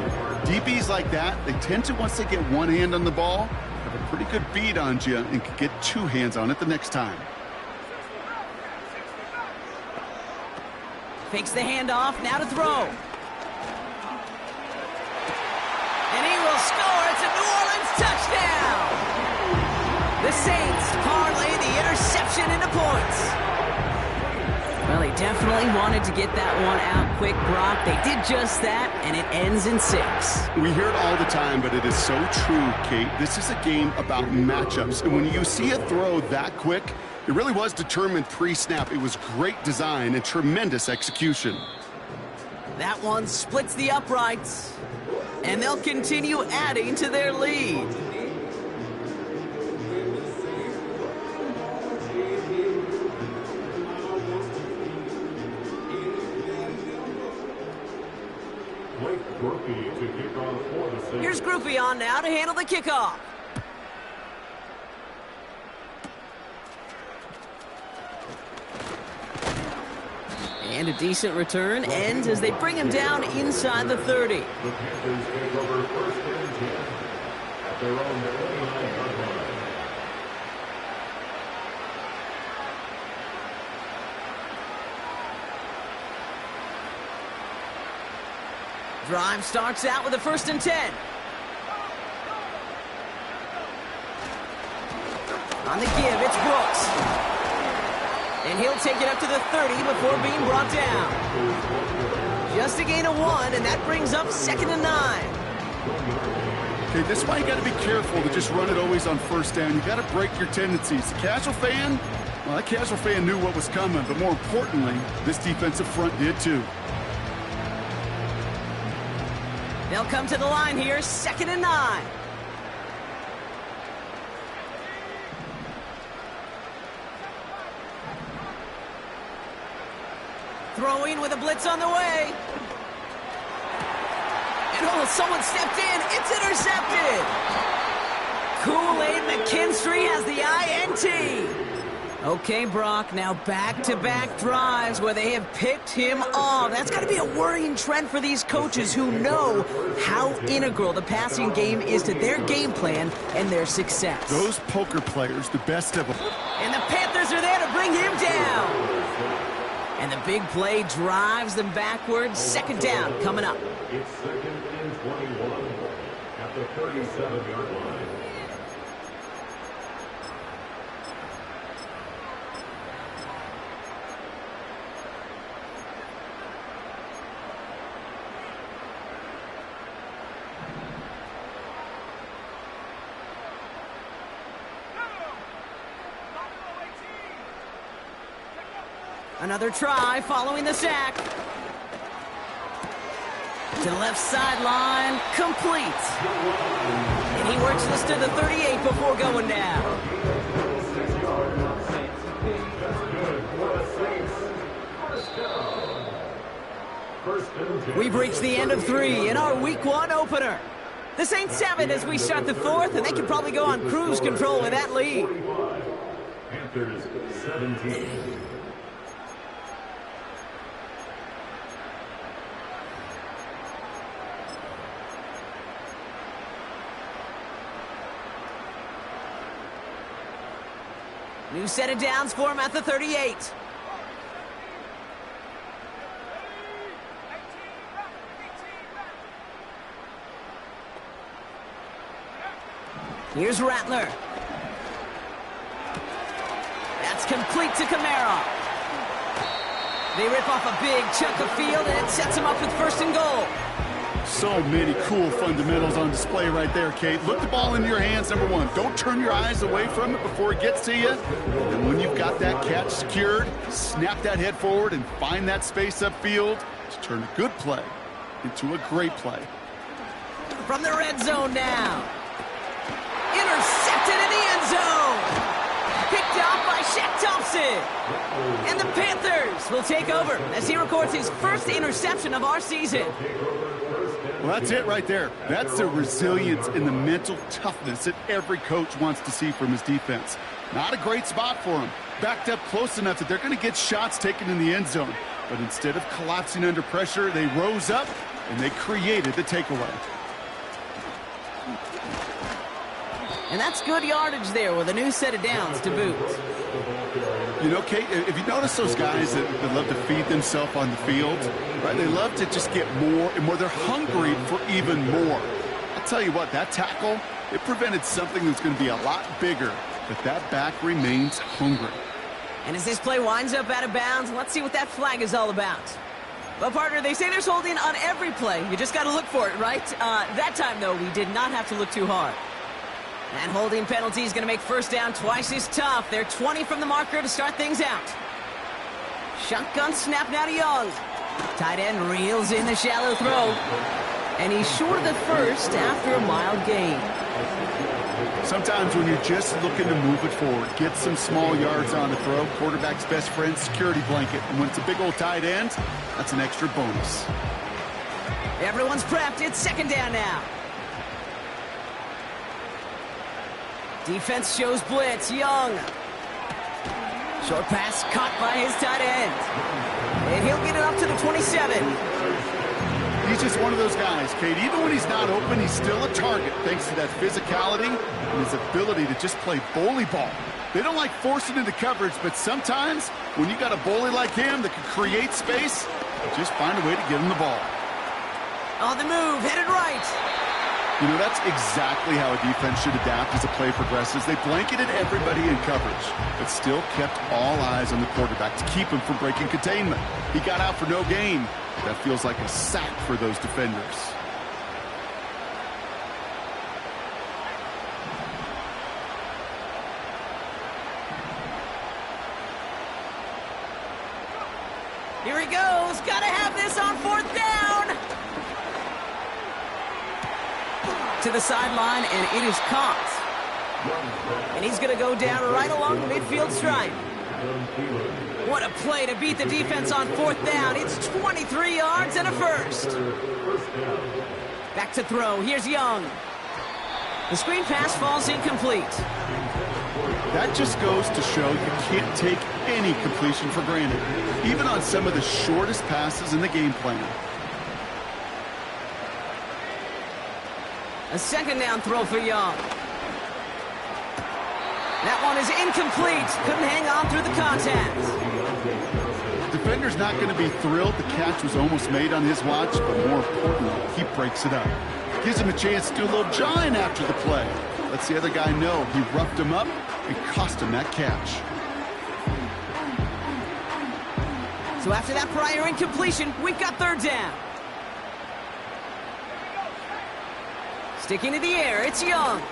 DBs like that, they tend to, once they get one hand on the ball, have a pretty good beat on you and can get 2 hands on it the next time. Fakes the handoff, now to throw. And he will score. It's a New Orleans touchdown. The Saints parlay the interception into points. Well, he definitely wanted to get that one out quick, Brock. They did just that, and it ends in 6. We hear it all the time, but it is so true, Kate. This is a game about matchups. And when you see a throw that quick, it really was determined pre-snap. It was great design and tremendous execution. That one splits the uprights, and they'll continue adding to their lead. Here's Groupie on now to handle the kickoff. And a decent return ends as they bring him down inside the 30. The Panthers take over 1st and 10 at their own 29-yard line. Drive starts out with a 1st and 10. On the give, it's Brooks. And he'll take it up to the 30 before being brought down. Just a gain of 1, and that brings up 2nd and 9. Okay, this is why you got to be careful to just run it always on first down. You got to break your tendencies. The casual fan, well, that casual fan knew what was coming, but more importantly, this defensive front did too. They'll come to the line here, 2nd and 9. Throwing with a blitz on the way. And oh, someone stepped in. It's intercepted. Kool-Aid McKinstry has the INT. Okay, Brock, now back-to-back drives where they have picked him off. That's got to be a worrying trend for these coaches who know how integral the passing game is to their game plan and their success. Those poker players, the best of them. And the Panthers are there to bring him down. And the big play drives them backwards. 2nd down coming up. It's 2nd and 21 at the 37-yard line. Another try following the sack. To the left sideline, complete. And he works this to the 38 before going down. We've reached the end of 3 in our Week 1 opener. The Saints 7 as we start the 4th, and they can probably go on cruise control with that lead. Panthers 17. New set of downs for him at the 38. Here's Rattler. That's complete to Kamara. They rip off a big chunk of field, and it sets him up with 1st and goal. So many cool fundamentals on display right there, Kate. Look the ball into your hands, number 1. Don't turn your eyes away from it before it gets to you. And when you've got that catch secured, snap that head forward and find that space upfield to turn a good play into a great play. From the red zone now. Intercepted in the end zone. Picked off by Shaq Thompson. And the Panthers will take over as he records his 1st interception of our season. Well, that's it right there. That's the resilience and the mental toughness that every coach wants to see from his defense. Not a great spot for him. Backed up close enough that they're going to get shots taken in the end zone. But instead of collapsing under pressure, they rose up and they created the takeaway. And that's good yardage there with a new set of downs to boot. You know, Kate, if you notice those guys that love to feed themselves on the field, right? They love to just get more and more. They're hungry for even more. I'll tell you what, that tackle, it prevented something that's going to be a lot bigger, but that back remains hungry. And as this play winds up out of bounds, let's see what that flag is all about. Well, partner, they say there's holding on every play. You just got to look for it, right? That time, though, we did not have to look too hard. That holding penalty is going to make 1st down twice as tough. They're 20 from the marker to start things out. Shotgun snap now to Young. Tight end reels in the shallow throw. And he's short of the 1st after a mild gain. Sometimes when you're just looking to move it forward, get some small yards on the throw, quarterback's best friend, security blanket. And when it's a big old tight end, that's an extra bonus. Everyone's prepped. It's 2nd down now. Defense shows blitz. Young. Short pass caught by his tight end. And he'll get it up to the 27. He's just one of those guys, Kate. Even when he's not open, he's still a target thanks to that physicality and his ability to just play bully ball. They don't like forcing into coverage, but sometimes when you got a bully like him that can create space, just find a way to get him the ball. On the move, headed right. You know, that's exactly how a defense should adapt as the play progresses. They blanketed everybody in coverage, but still kept all eyes on the quarterback to keep him from breaking containment. He got out for no gain. That feels like a sack for those defenders. Here he goes. Got to have this on 4th down. To the sideline, and it is caught. And he's going to go down right along the midfield stripe. What a play to beat the defense on 4th down. It's 23 yards and a first. Back to throw. Here's Young. The screen pass falls incomplete. That just goes to show you can't take any completion for granted, even on some of the shortest passes in the game plan. A 2nd down throw for Young. That one is incomplete. Couldn't hang on through the contact. Defender's not going to be thrilled the catch was almost made on his watch, but more importantly, he breaks it up. Gives him a chance to do a little jawing after the play. Lets the other guy know he roughed him up and cost him that catch. So after that prior incompletion, we've got 3rd down. Sticking to the air, it's Young.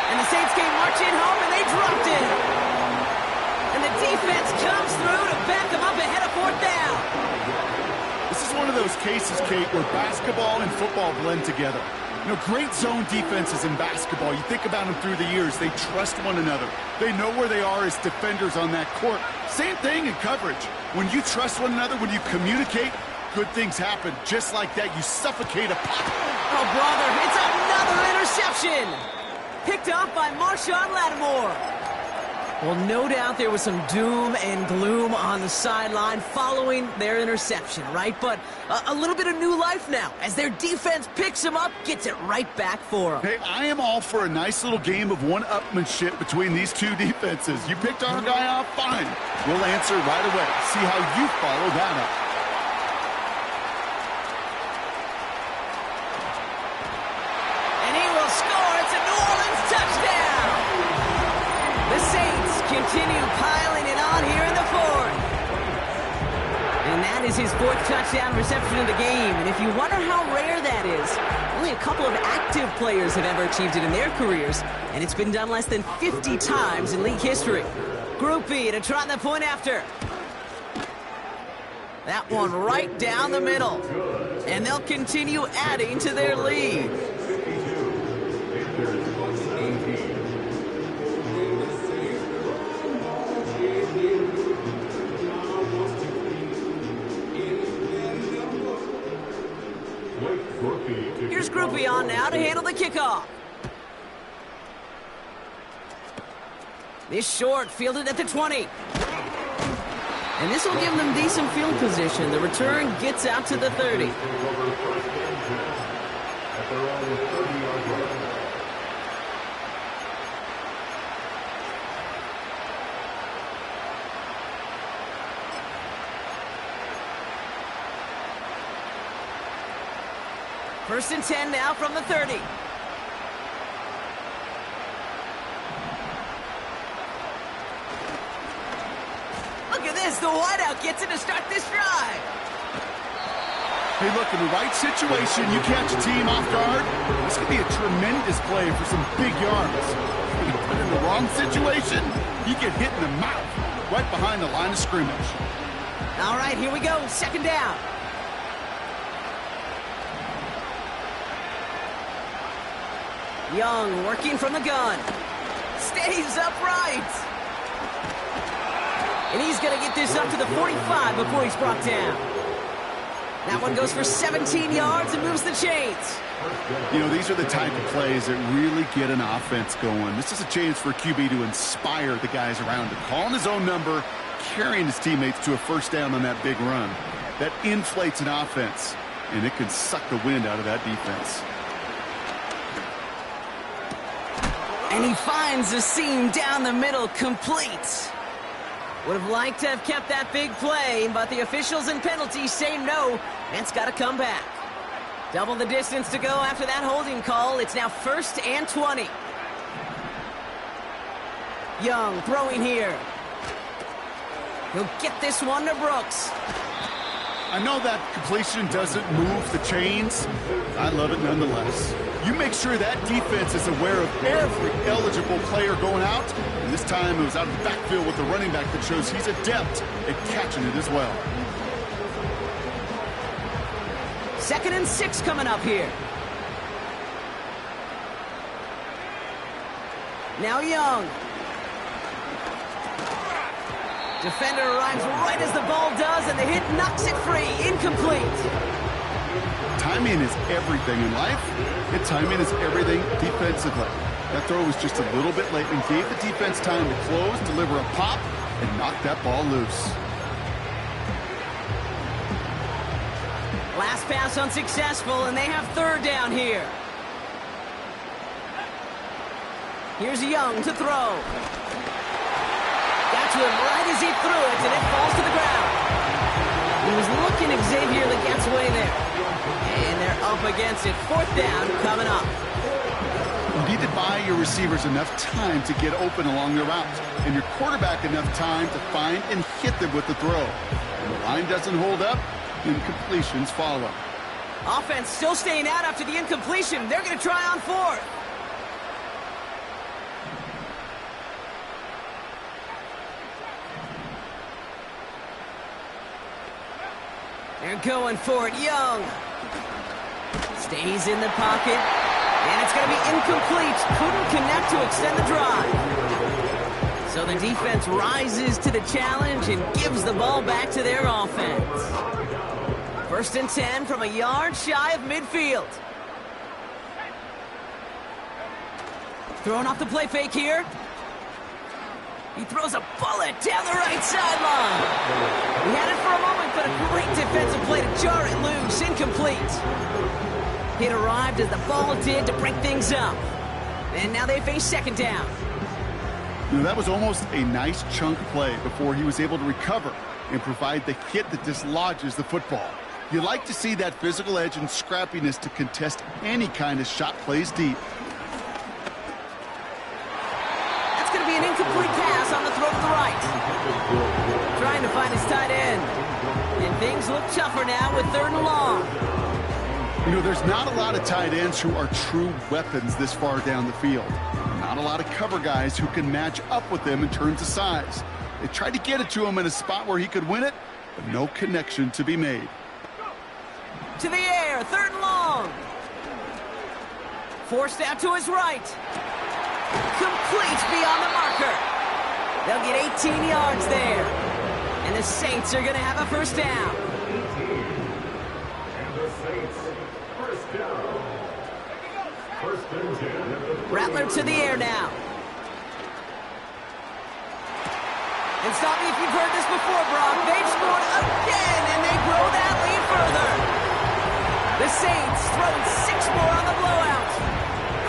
And the Saints came marching home, and they dropped it. And the defense comes through to back them up ahead of 4th down. This is one of those cases, Kate, where basketball and football blend together. You know, great zone defenses in basketball. You think about them through the years. They trust one another. They know where they are as defenders on that court. Same thing in coverage. When you trust one another, when you communicate, good things happen. Just like that, you suffocate a pop. Oh, brother, it's another interception. Picked off by Marshawn Lattimore. Well, no doubt there was some doom and gloom on the sideline following their interception, right? But a little bit of new life now as their defense picks him up, gets it right back for them. Hey, I am all for a nice little game of one-upmanship between these two defenses. You picked our guy off, fine. We'll answer right away. See how you follow that up. And he will score. It's a New Orleans touchdown. The Saints continue piling it on here in the 4th. And that is his 4th touchdown reception of the game. And if you wonder how rare that is, only a couple of active players have ever achieved it in their careers, and it's been done less than 50 times in league history. Group B to try the point after. That one right down the middle. And they'll continue adding to their lead. Here's Groupie on now to handle the kickoff. This short, fielded at the 20. And this will give them decent field position. The return gets out to the 30. First and 10 now from the 30. Look at this, the wideout gets it to start this drive. Hey, look, in the right situation, you catch a team off guard, this could be a tremendous play for some big yards. But in the wrong situation, you get hit in the mouth right behind the line of scrimmage. All right, here we go, 2nd down. Young working from the gun. Stays upright. And he's going to get this up to the 45 before he's brought down. That one goes for 17 yards and moves the chains. You know, these are the type of plays that really get an offense going. This is a chance for QB to inspire the guys around him. Calling his own number, carrying his teammates to a first down on that big run. That inflates an offense, and it can suck the wind out of that defense. And he finds the seam down the middle, complete. Would have liked to have kept that big play, but the officials and penalties say no, and it's got to come back. Double the distance to go after that holding call. It's now 1st and 20. Young throwing here. He'll get this one to Brooks. I know that completion doesn't move the chains. I love it nonetheless. You make sure that defense is aware of every eligible player going out. And this time it was out of the backfield with the running back that shows he's adept at catching it as well. 2nd and 6 coming up here. Now Young. Defender arrives right as the ball does, and the hit knocks it free. Incomplete. Timing is everything in life, and timing is everything defensively. That throw was just a little bit late and gave the defense time to close, deliver a pop, and knock that ball loose. Last pass unsuccessful, and they have 3rd down here. Here's Young to throw. Got to him right as he threw it, and it falls to the ground. He was looking at Xavier that gets away there. And they're up against it. 4th down coming up. You need to buy your receivers enough time to get open along their route, and your quarterback enough time to find and hit them with the throw. When the line doesn't hold up, incompletions follow. Offense still staying out after the incompletion. They're going to try on 4th. They're going for it. Young stays in the pocket, and it's going to be incomplete. Couldn't connect to extend the drive. So the defense rises to the challenge and gives the ball back to their offense. 1st and 10 from a yard shy of midfield. Throwing off the play fake here. He throws a bullet down the right sideline. He had it for a moment, but a great defensive play to jar it loose. Incomplete. It arrived as the ball did to break things up. And now they face 2nd down. You know, that was almost a nice chunk play before he was able to recover and provide the hit that dislodges the football. You like to see that physical edge and scrappiness to contest any kind of shot plays deep. That's going to be an incomplete pass on the throw to the right. Trying to find his tight end. And things look tougher now with 3rd and long. You know, there's not a lot of tight ends who are true weapons this far down the field. Not a lot of cover guys who can match up with them in terms of size. They tried to get it to him in a spot where he could win it, but no connection to be made. To the air, 3rd and long. Forced out to his right. Complete beyond the marker. They'll get 18 yards there. And the Saints are going to have a 1st down. And the Saints, 1st down. 1st and 10. Rattler to the air now. And stop me if you've heard this before, Brock. They've scored again, and they grow that lead further. The Saints throwing 6 more on the blowout.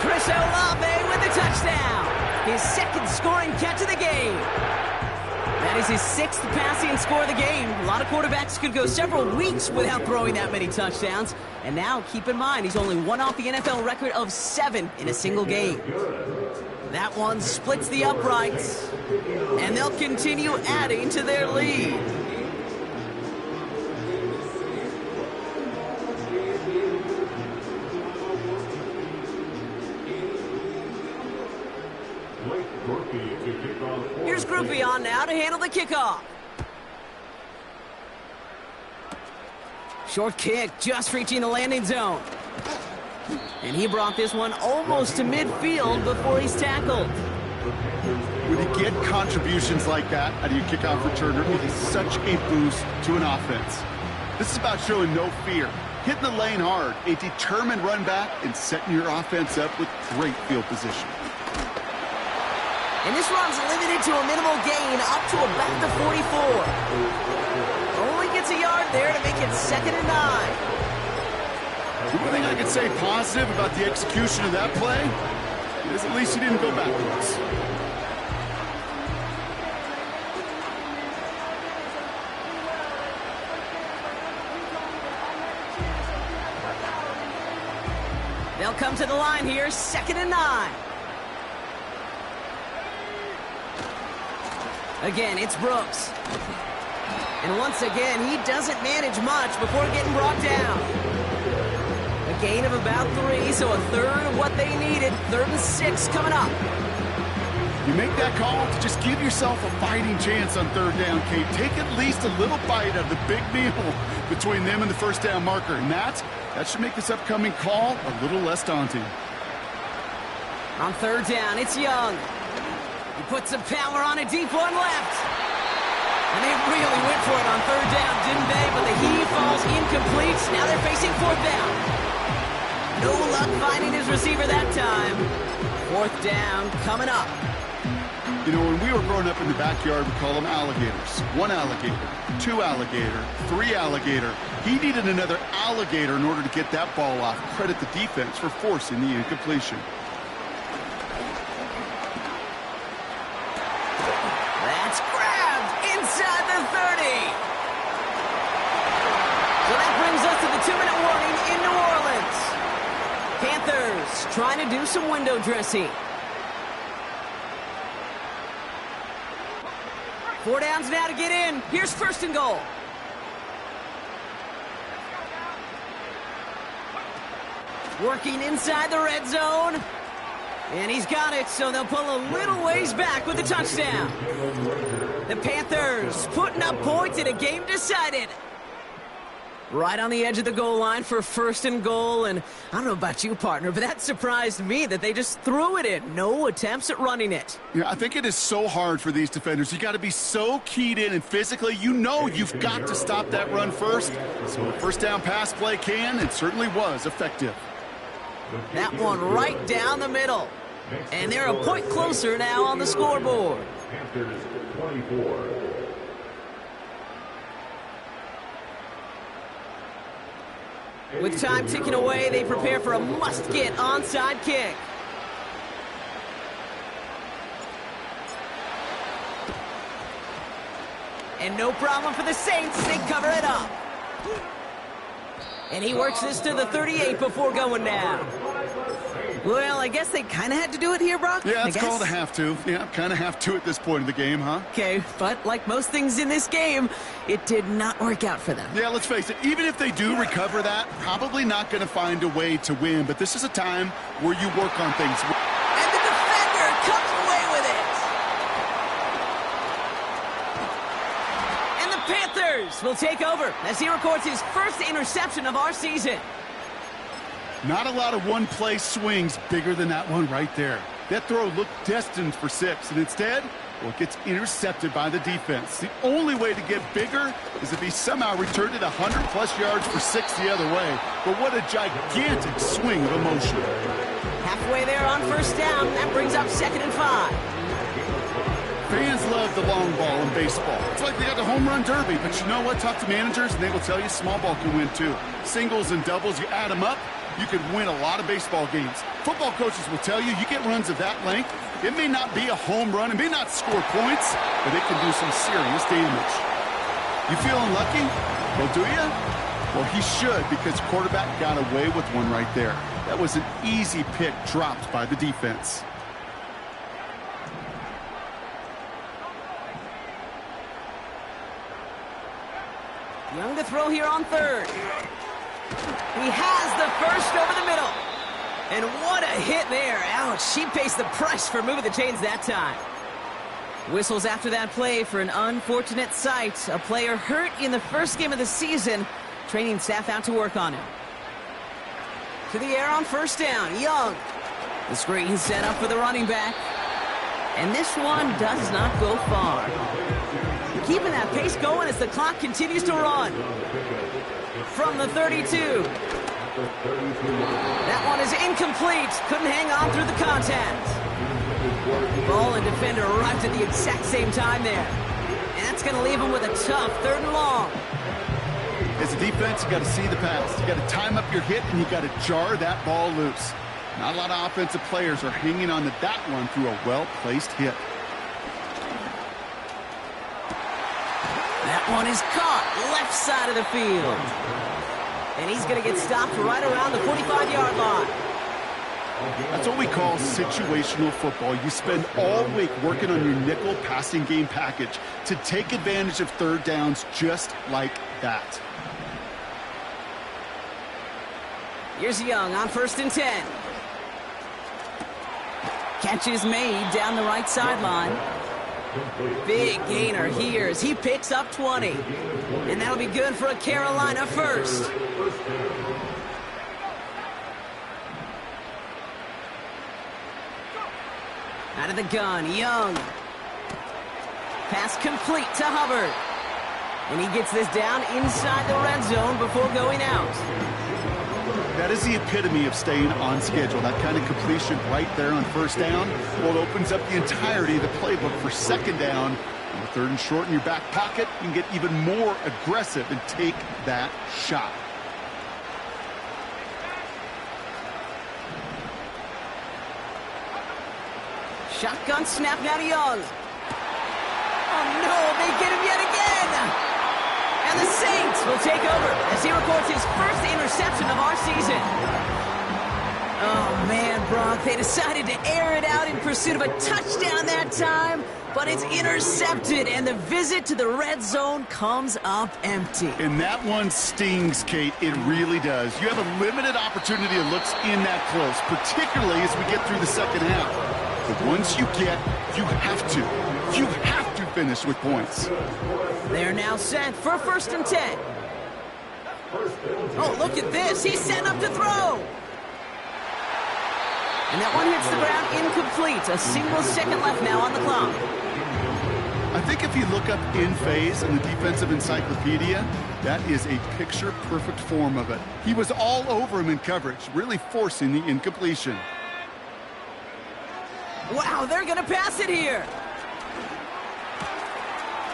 Chris Olave with the touchdown. His 2nd scoring catch of the game. That is his 6th passing score of the game. A lot of quarterbacks could go several weeks without throwing that many touchdowns. And now, keep in mind, he's only one off the NFL record of 7 in a single game. That one splits the uprights. And they'll continue adding to their lead. Here's Groupie on now to handle the kickoff. Short kick just reaching the landing zone. And he brought this one almost to midfield before he's tackled. When you get contributions like that out of your kickoff returner, it is such a boost to an offense. This is about showing no fear, hitting the lane hard, a determined run back, and setting your offense up with great field position. And this run's limited to a minimal gain up to about the 44. Only gets a yard there to make it 2nd and 9. The one thing I could say positive about the execution of that play is at least he didn't go backwards. They'll come to the line here, 2nd and 9. Again, it's Brooks. And once again, he doesn't manage much before getting brought down. A gain of about 3, so a third of what they needed. 3rd and 6 coming up. You make that call to just give yourself a fighting chance on 3rd down, Kate. Take at least a little bite of the big meal between them and the 1st down marker. And that should make this upcoming call a little less daunting. On 3rd down, it's Young. He puts some power on a deep one left. And they really went for it on 3rd down, didn't they? But the heave falls incomplete. Now they're facing 4th down. No luck finding his receiver that time. 4th down coming up. You know, when we were growing up in the backyard, we call them alligators. 1 alligator, 2 alligator, 3 alligator. He needed another alligator in order to get that ball off. Credit the defense for forcing the incompletion. That's grabbed inside the 30. So that brings us to the 2-minute warning in New Orleans. Panthers trying to do some window dressing. 4 downs now to get in. Here's 1st and goal. Working inside the red zone. And he's got it, so they'll pull a little ways back with the touchdown. The Panthers putting up points in a game decided. Right on the edge of the goal line for 1st and goal. And I don't know about you, partner, but that surprised me that they just threw it in. No attempts at running it. Yeah, I think it is so hard for these defenders. You got to be so keyed in, and physically, you know you've got to stop that run first. So a 1st down pass play can and certainly was effective. That one right down the middle. And they're a point closer now on the scoreboard. Panthers 24. With time ticking away, they prepare for a must-get onside kick. And no problem for the Saints. They cover it up. And he works this to the 38 before going down. Well, I guess they kind of had to do it here, Brock. Yeah, it's called a have to. Yeah, kind of have to at this point in the game, huh? Okay, but like most things in this game, it did not work out for them. Yeah, let's face it, even if they do recover that, probably not going to find a way to win. But this is a time where you work on things. And the defender comes away with it. And the Panthers will take over as he records his 1st interception of our season. Not a lot of one-play swings bigger than that one right there. That throw looked destined for 6, and instead, well, it gets intercepted by the defense. The only way to get bigger is if he somehow returned it 100-plus yards for 6 the other way. But what a gigantic swing of emotion. Halfway there on 1st down. That brings up 2nd and 5. Fans love the long ball in baseball. It's like they got the home run derby. But you know what? Talk to managers, and they will tell you small ball can win, too. Singles and doubles, you add them up, you could win a lot of baseball games. Football coaches will tell you, you get runs of that length, it may not be a home run, it may not score points, but it can do some serious damage. You feeling lucky? Well, do you? Well, he should, because quarterback got away with one right there. That was an easy pick dropped by the defense. Young to throw here on 3rd. He has the 1st over the middle. And what a hit there. Ouch, she pays the price for moving the chains that time. Whistles after that play for an unfortunate sight. A player hurt in the 1st game of the season. Training staff out to work on him. To the air on 1st down, Young. The screen set up for the running back. And this one does not go far. Keeping that pace going as the clock continues to run. From the 32. That one is incomplete. Couldn't hang on through the contact. Ball and defender arrived at the exact same time there. And that's going to leave him with a tough 3rd and long. As a defense, you got to see the pass. You got to time up your hit, and you got to jar that ball loose. Not a lot of offensive players are hanging on to that one through a well-placed hit. That one is caught left side of the field. And he's going to get stopped right around the 45-yard line. That's what we call situational football. You spend all week working on your nickel passing game package to take advantage of third downs just like that. Here's Young on 1st and 10. Catch is made down the right sideline. Big gainer here as he picks up 20. And that'll be good for a Carolina first. Out of the gun, Young. Pass complete to Hubbard. And he gets this down inside the red zone before going out. That is the epitome of staying on schedule. That kind of completion right there on 1st down. Well, it opens up the entirety of the playbook for 2nd down. On the 3rd and short in your back pocket, you can get even more aggressive and take that shot. Shotgun snap now to Young. Oh no, they get him yet again! And the Saints will take over as he records his first interception of our season. Oh man, Brock, they decided to air it out in pursuit of a touchdown that time, but it's intercepted and the visit to the red zone comes up empty. And that one stings, Kate. It really does. You have a limited opportunity of looks in that close, particularly as we get through the 2nd half. But once you have to finish with points. They're now set for 1st and 10. Oh, look at this. He's set up to throw. And that one hits the ground incomplete. A single second left now on the clock. I think if you look up in phase in the defensive encyclopedia, that is a picture-perfect form of it. He was all over him in coverage, really forcing the incompletion. Wow, they're going to pass it here.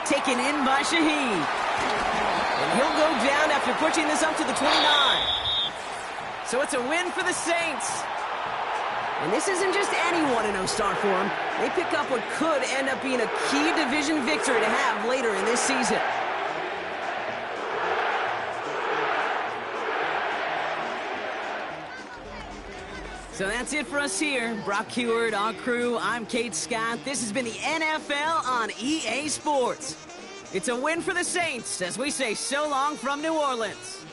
Taken in by Shaheed. And he'll go down after pushing this up to the 29. So it's a win for the Saints. And this isn't just any 1-0 start for them. They pick up what could end up being a key division victory to have later in this season. So that's it for us here. Brock Heward, our crew, I'm Kate Scott. This has been the NFL on EA Sports. It's a win for the Saints as we say so long from New Orleans.